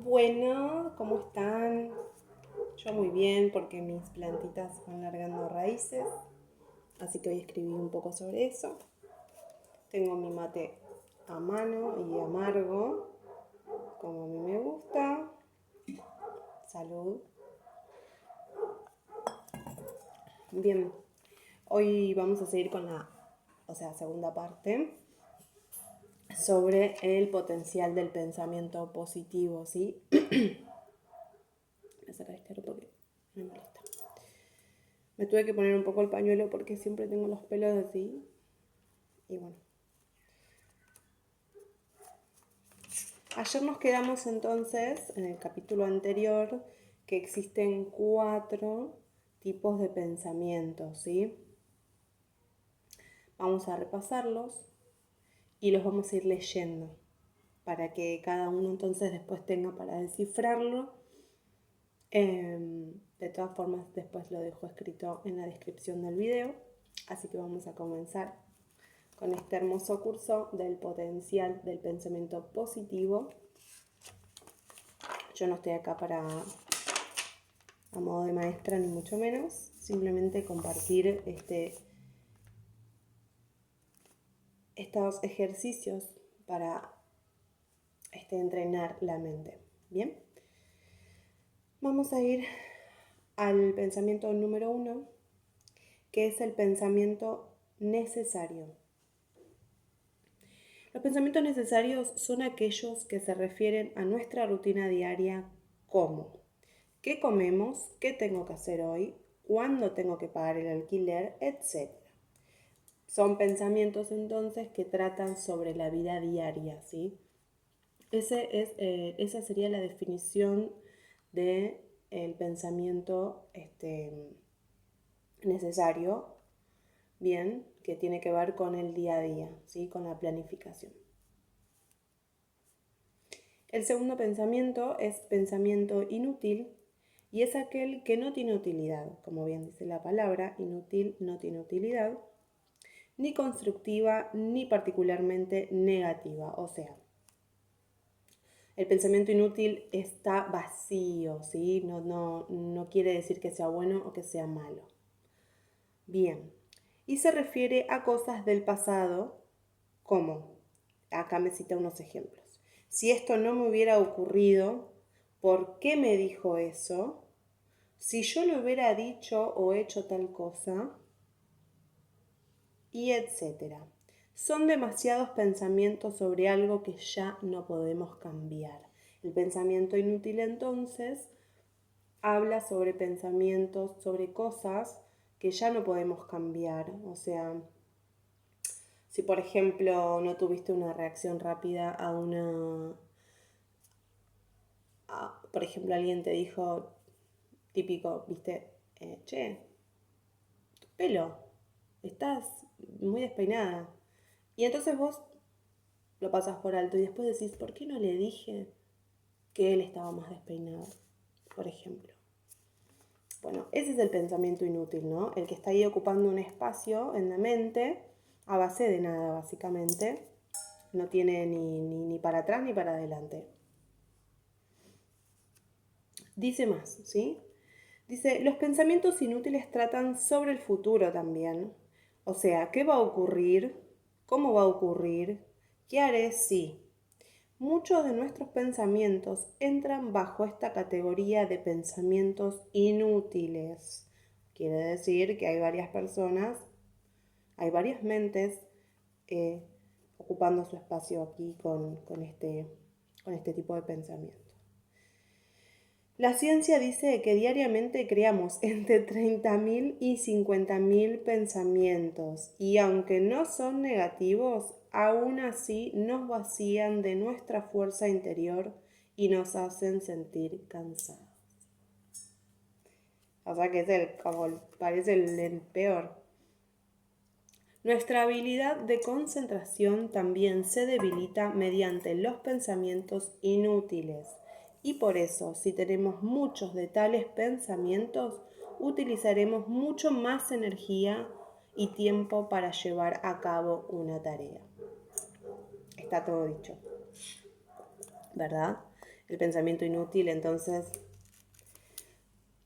Bueno, ¿cómo están? Yo muy bien porque mis plantitas van largando raíces, así que hoy escribí un poco sobre eso. Tengo mi mate a mano y amargo, como a mí me gusta. Salud. Bien, hoy vamos a seguir con segunda parte sobre el potencial del pensamiento positivo, ¿sí? Voy a sacar este aro porque me molesta. Me tuve que poner un poco el pañuelo porque siempre tengo los pelos así. Y bueno. Ayer nos quedamos entonces en el capítulo anterior que existen 4 tipos de pensamientos, ¿sí? Vamos a repasarlos y los vamos a ir leyendo para que cada uno entonces después tenga para descifrarlo. De todas formas, después lo dejo escrito en la descripción del video. Así que vamos a comenzar con este hermoso curso del potencial del pensamiento positivo. Yo no estoy acá a modo de maestra ni mucho menos, simplemente compartir estos ejercicios para entrenar la mente. Bien, vamos a ir al pensamiento número 1, que es el pensamiento necesario. Los pensamientos necesarios son aquellos que se refieren a nuestra rutina diaria como: ¿qué comemos? ¿Qué tengo que hacer hoy? ¿Cuándo tengo que pagar el alquiler? Etcétera. Son pensamientos entonces que tratan sobre la vida diaria, ¿sí? Esa sería la definición del pensamiento necesario, bien, que tiene que ver con el día a día, ¿sí? Con la planificación. El segundo pensamiento es pensamiento inútil y es aquel que no tiene utilidad, como bien dice la palabra, inútil no tiene utilidad, ni constructiva ni particularmente negativa. O sea, el pensamiento inútil está vacío, ¿sí? No quiere decir que sea bueno o que sea malo. Bien, y se refiere a cosas del pasado como, acá me cita unos ejemplos. Si esto no me hubiera ocurrido, ¿por qué me dijo eso? Si yo le hubiera dicho o hecho tal cosa, y etcétera. Son demasiados pensamientos sobre algo que ya no podemos cambiar. El pensamiento inútil entonces habla sobre pensamientos, sobre cosas que ya no podemos cambiar. O sea, si por ejemplo no tuviste una reacción rápida por ejemplo, alguien te dijo, típico, viste, che, tu pelo, estás muy despeinada. Y entonces vos lo pasas por alto y después decís, ¿por qué no le dije que él estaba más despeinado? Por ejemplo. Bueno, ese es el pensamiento inútil, ¿no? El que está ahí ocupando un espacio en la mente a base de nada, básicamente. No tiene ni para atrás ni para adelante. Dice más, ¿sí? Dice, los pensamientos inútiles tratan sobre el futuro también. O sea, ¿qué va a ocurrir? ¿Cómo va a ocurrir? ¿Qué haré si? Muchos de nuestros pensamientos entran bajo esta categoría de pensamientos inútiles. Quiere decir que hay varias personas, hay varias mentes eh, ocupando su espacio aquí con este tipo de pensamiento. La ciencia dice que diariamente creamos entre 30.000 y 50.000 pensamientos y aunque no son negativos, aún así nos vacían de nuestra fuerza interior y nos hacen sentir cansados. O sea que es parece el peor. Nuestra habilidad de concentración también se debilita mediante los pensamientos inútiles. Y por eso, si tenemos muchos de tales pensamientos, utilizaremos mucho más energía y tiempo para llevar a cabo una tarea. Está todo dicho, ¿verdad? El pensamiento inútil, entonces,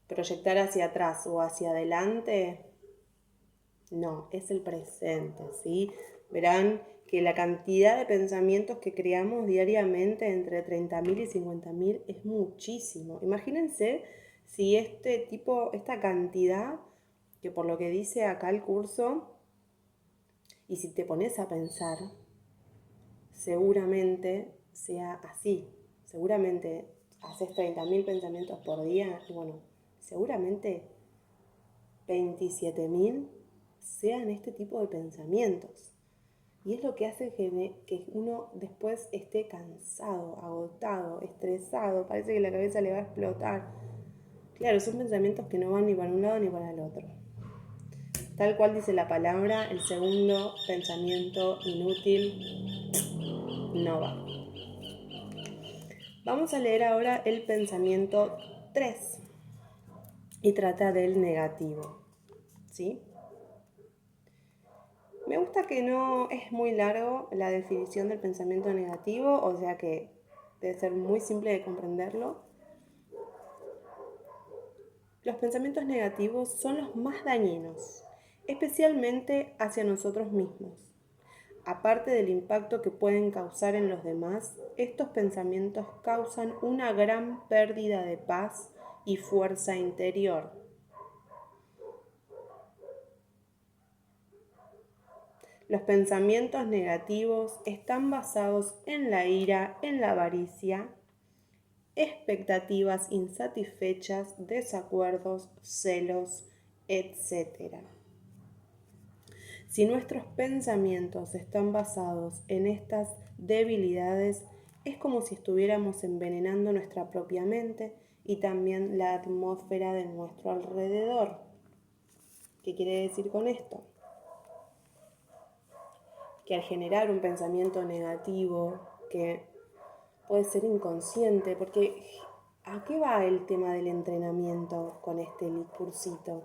proyectar hacia atrás o hacia adelante, no, es el presente, ¿sí? Verán que la cantidad de pensamientos que creamos diariamente entre 30.000 y 50.000 es muchísimo. Imagínense si esta cantidad, que por lo que dice acá el curso, y si te pones a pensar, seguramente sea así. Seguramente haces 30.000 pensamientos por día y bueno, seguramente 27.000 sean este tipo de pensamientos. Y es lo que hace que uno después esté cansado, agotado, estresado, parece que la cabeza le va a explotar. Claro, son pensamientos que no van ni para un lado ni para el otro. Tal cual dice la palabra, el segundo pensamiento inútil no va. Vamos a leer ahora el pensamiento 3 y trata del negativo, ¿sí? Me gusta que no es muy largo la definición del pensamiento negativo, o sea que debe ser muy simple de comprenderlo. Los pensamientos negativos son los más dañinos, especialmente hacia nosotros mismos. Aparte del impacto que pueden causar en los demás, estos pensamientos causan una gran pérdida de paz y fuerza interior. Los pensamientos negativos están basados en la ira, en la avaricia, expectativas insatisfechas, desacuerdos, celos, etc. Si nuestros pensamientos están basados en estas debilidades, es como si estuviéramos envenenando nuestra propia mente y también la atmósfera de nuestro alrededor. ¿Qué quiere decir con esto? Que al generar un pensamiento negativo, que puede ser inconsciente, porque ¿a qué va el tema del entrenamiento con este cursito?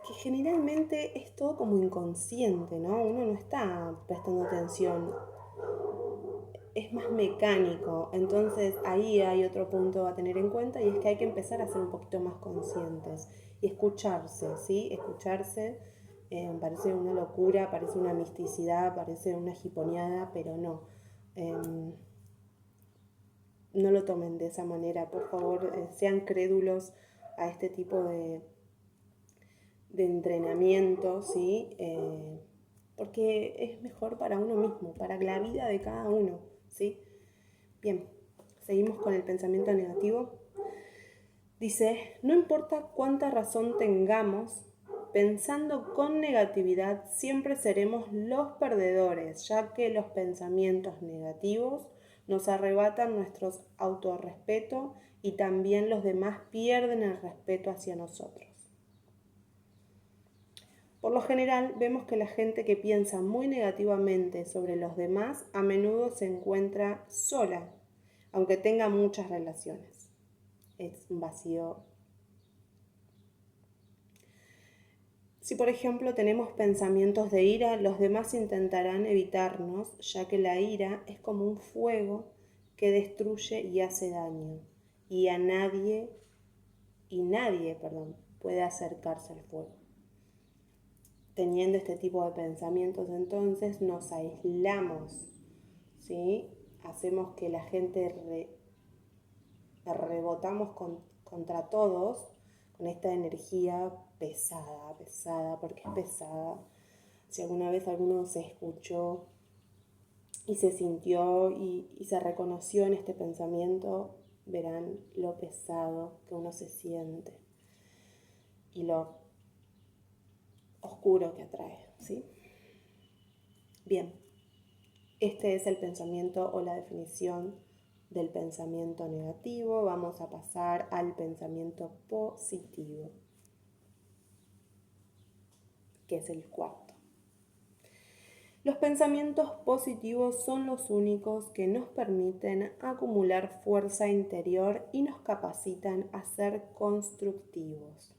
Que generalmente es todo como inconsciente, ¿no? Uno no está prestando atención, es más mecánico. Entonces ahí hay otro punto a tener en cuenta y es que hay que empezar a ser un poquito más conscientes y escucharse, ¿sí? Escucharse parece una locura, parece una misticidad, parece una jiponeada, pero no. No lo tomen de esa manera, por favor, sean crédulos a este tipo de entrenamiento, ¿sí? Porque es mejor para uno mismo, para la vida de cada uno, ¿sí? Bien, seguimos con el pensamiento negativo. Dice, no importa cuánta razón tengamos, pensando con negatividad siempre seremos los perdedores, ya que los pensamientos negativos nos arrebatan nuestro autorrespeto y también los demás pierden el respeto hacia nosotros. Por lo general, vemos que la gente que piensa muy negativamente sobre los demás a menudo se encuentra sola, aunque tenga muchas relaciones. Es un vacío. Si por ejemplo tenemos pensamientos de ira, los demás intentarán evitarnos, ya que la ira es como un fuego que destruye y hace daño, y nadie puede acercarse al fuego. Teniendo este tipo de pensamientos, entonces nos aislamos, ¿sí? Hacemos que la gente rebotamos contra todos con esta energía pesada, porque es pesada. Si alguna vez alguno se escuchó y se sintió y se reconoció en este pensamiento, verán lo pesado que uno se siente y lo oscuro que atrae, ¿sí? Bien, este es el pensamiento o la definición del pensamiento negativo. Vamos a pasar al pensamiento positivo, que es el cuarto. Los pensamientos positivos son los únicos que nos permiten acumular fuerza interior y nos capacitan a ser constructivos.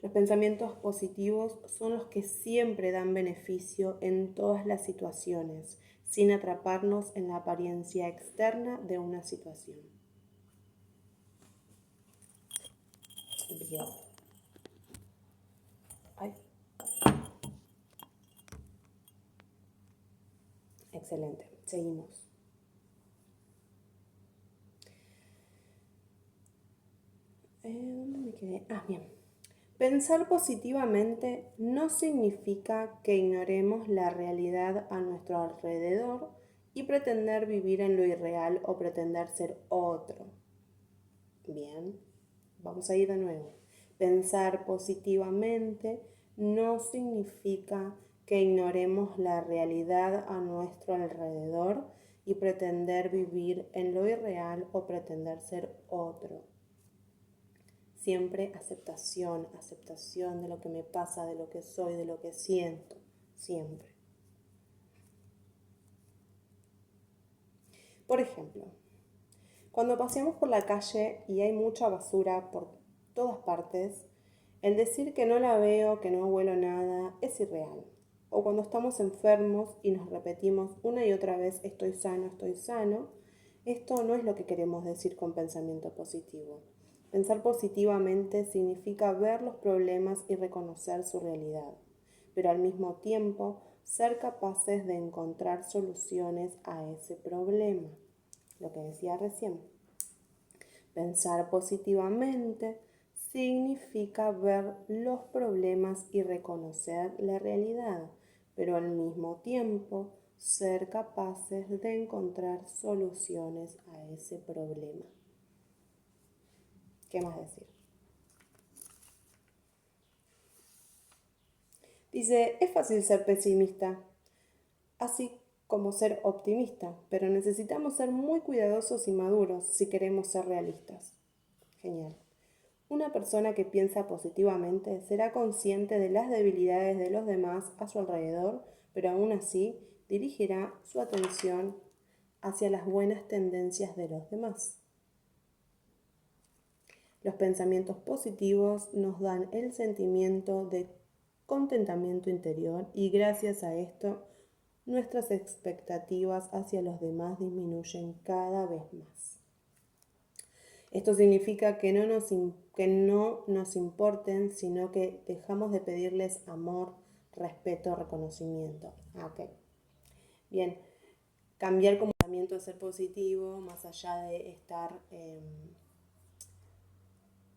Los pensamientos positivos son los que siempre dan beneficio en todas las situaciones, sin atraparnos en la apariencia externa de una situación. Bien. Ay. Excelente. Seguimos. ¿Dónde me quedé? Bien. Pensar positivamente no significa que ignoremos la realidad a nuestro alrededor y pretender vivir en lo irreal o pretender ser otro. Bien, vamos a ir de nuevo. Pensar positivamente no significa que ignoremos la realidad a nuestro alrededor y pretender vivir en lo irreal o pretender ser otro. Siempre aceptación, aceptación de lo que me pasa, de lo que soy, de lo que siento, siempre. Por ejemplo, cuando paseamos por la calle y hay mucha basura por todas partes, el decir que no la veo, que no huelo nada, es irreal. O cuando estamos enfermos y nos repetimos una y otra vez estoy sano, esto no es lo que queremos decir con pensamiento positivo. Pensar positivamente significa ver los problemas y reconocer su realidad, pero al mismo tiempo ser capaces de encontrar soluciones a ese problema. Lo que decía recién. Pensar positivamente significa ver los problemas y reconocer la realidad, pero al mismo tiempo ser capaces de encontrar soluciones a ese problema. ¿Qué más decir? Dice, es fácil ser pesimista, así como ser optimista, pero necesitamos ser muy cuidadosos y maduros si queremos ser realistas. Genial. Una persona que piensa positivamente será consciente de las debilidades de los demás a su alrededor, pero aún así dirigirá su atención hacia las buenas tendencias de los demás. Los pensamientos positivos nos dan el sentimiento de contentamiento interior y gracias a esto nuestras expectativas hacia los demás disminuyen cada vez más. Esto significa que no nos importen, sino que dejamos de pedirles amor, respeto, reconocimiento. Ok. Bien, cambiar como pensamiento de ser positivo, más allá de estar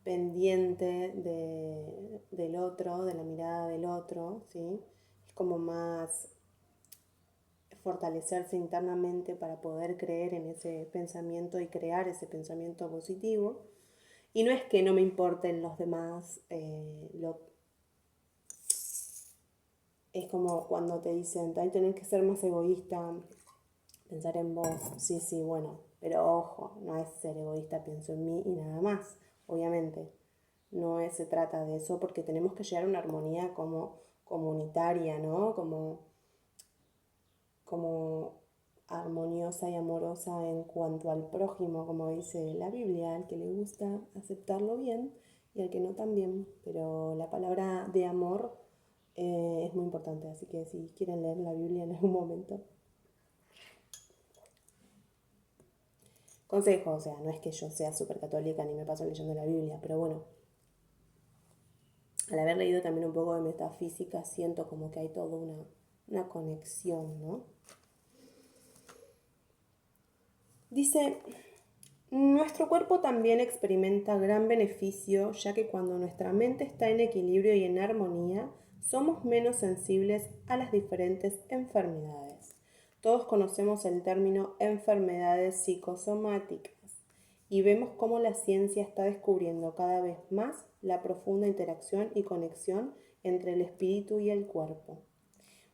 pendiente del otro, de la mirada del otro, ¿sí? Es como más fortalecerse internamente para poder creer en ese pensamiento y crear ese pensamiento positivo. Y no es que no me importen los demás, es como cuando te dicen, tenés que ser más egoísta, pensar en vos, sí, bueno, pero ojo, no es ser egoísta, pienso en mí y nada más, obviamente. No se trata de eso porque tenemos que llegar a una armonía como comunitaria, ¿no? Como armoniosa y amorosa en cuanto al prójimo, como dice la Biblia, al que le gusta aceptarlo bien y al que no también, pero la palabra de amor es muy importante, así que si quieren leer la Biblia en algún momento. Consejo, o sea, no es que yo sea súper católica ni me paso leyendo la Biblia, pero bueno, al haber leído también un poco de metafísica, siento como que hay toda una conexión, ¿no? Dice, nuestro cuerpo también experimenta gran beneficio, ya que cuando nuestra mente está en equilibrio y en armonía, somos menos sensibles a las diferentes enfermedades. Todos conocemos el término enfermedades psicosomáticas y vemos cómo la ciencia está descubriendo cada vez más la profunda interacción y conexión entre el espíritu y el cuerpo.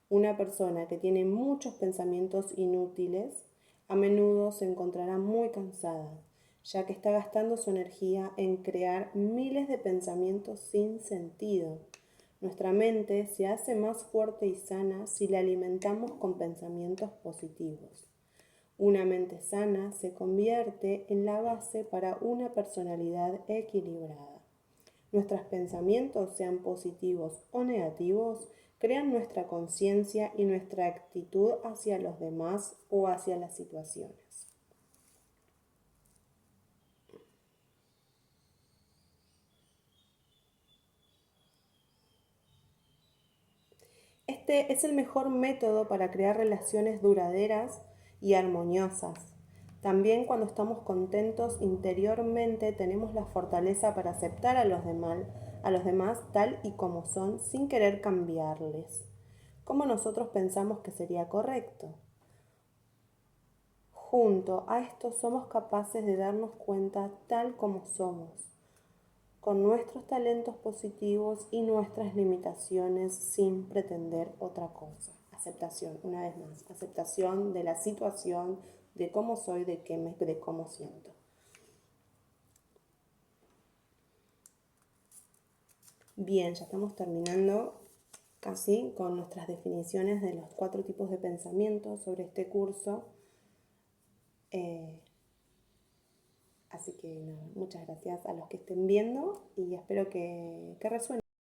Una persona que tiene muchos pensamientos inútiles a menudo se encontrará muy cansada, ya que está gastando su energía en crear miles de pensamientos sin sentido. Nuestra mente se hace más fuerte y sana si la alimentamos con pensamientos positivos. Una mente sana se convierte en la base para una personalidad equilibrada. Nuestros pensamientos, sean positivos o negativos, crean nuestra conciencia y nuestra actitud hacia los demás o hacia las situaciones. Este es el mejor método para crear relaciones duraderas y armoniosas. También cuando estamos contentos interiormente tenemos la fortaleza para aceptar a los demás tal y como son sin querer cambiarles, como nosotros pensamos que sería correcto. Junto a esto somos capaces de darnos cuenta tal como somos, con nuestros talentos positivos y nuestras limitaciones sin pretender otra cosa. Aceptación, una vez más, aceptación de la situación, de cómo soy, de cómo siento. Bien, ya estamos terminando casi con nuestras definiciones de los 4 tipos de pensamiento sobre este curso. Así que nada, muchas gracias a los que estén viendo y espero que resuene.